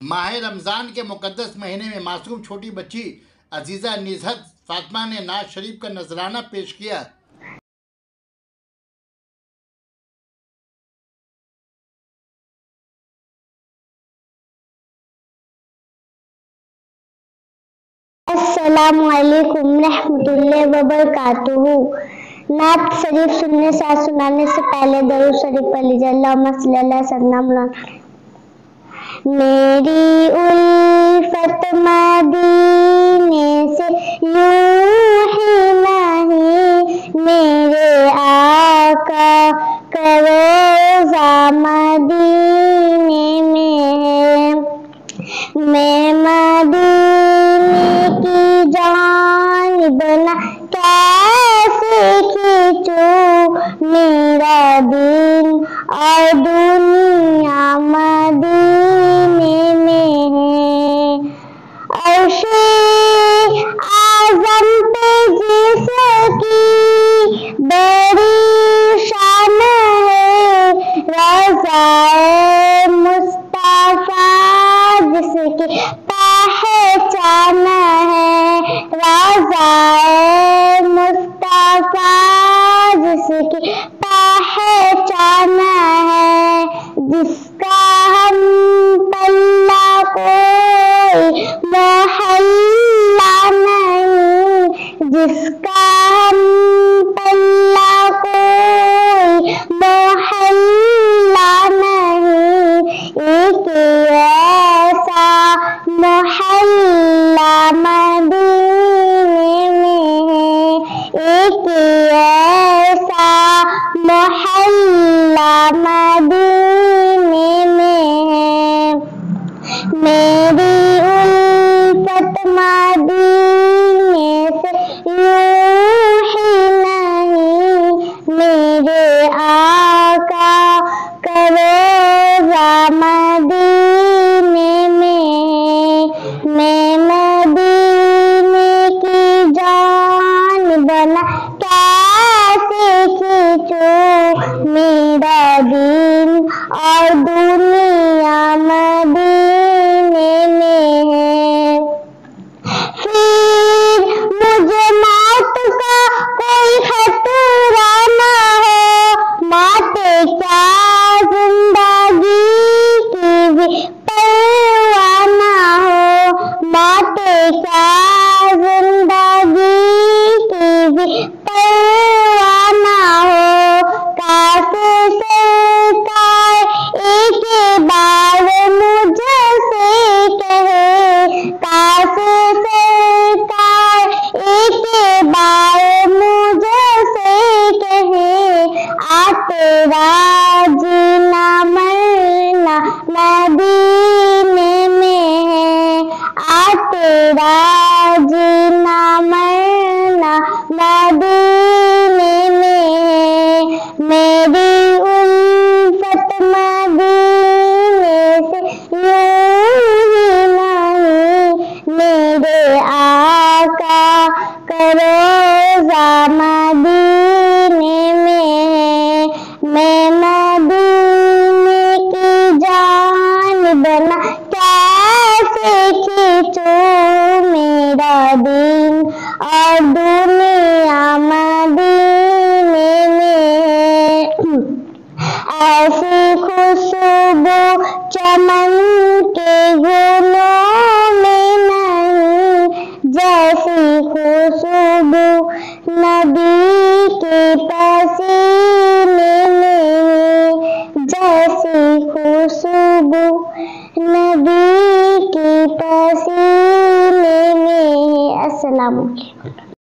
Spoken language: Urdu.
ماہ رمضان کے مقدس مہینے میں معصوم چھوٹی بچی عزیزہ نزہت فاطمہ نے نعت شریف کا نذرانہ پیش کیا۔ السلام علیکم ورحمۃ اللہ وبرکاتہ۔ نعت شریف سننے سے سنانے سے پہلے درود شریف پڑھ لیجیے۔ اللہم صلی اللہ سیدنا مولانا۔ میری الفت مدینے سے یوں ہی نہیں، میرے آقا کا روضہ مدینے میں ہے۔ میں مدینے کی جانب نہ کیسے کھینچوں، میرا دل اور دنیا مدینے میں ہے۔ عرش اعظم پہ جس کی بڑی شان ہے، روضہ مصطفیٰ جس کی پہچان ہے، روضہ مصطفیٰ جس کی پہچان ہے، جس کا ہم پلہ کوئی محلہ نہیں، جس کا ہم پلہ کوئی محلہ نہیں، ایک ایسا محلہ مدینے میں ہے، ایک ایسا محلہ مدینے میں ہے۔ میری الفت مدینے سے یوں ہی نہیں، میرے آقا کا روضہ مدینے میں ہے۔ میں مدینے کی جانب نہ کیسے کھینچوں، میرا دل اور دنیا مدینے میں ہے۔ پھر مجھے موت کا کوئی خطرہ نہ ہو، ماتے کیا زندگی کی بھی پرواہ نہ ہو، ماتے کیا زندگی کی بھی پرواہ نہ ہو، کاش سرکار ایک بار مجھ سے کہے، کاش سرکار ایک بار مجھ سے کہے، آ تیرا جینا مرنا مدینے میں ہے، آ تیرا جینا مرنا مدینے میں ہے۔ میری الفت مدینے سے یوں ہی نہیں، میرے آقا کا روضہ مدینے میں ہے۔ میں مدینے کی جانب نہ کیسے کھینچوں، میرا دل اور دنیا مدینے میں ہے۔ ایسی خوشبو چمن کے گلوں میں نہیں، جیسی خوشبو نبی کے پسینے میں، جیسی خوشبو نبی کے پسینے میں۔ السلام علیکم۔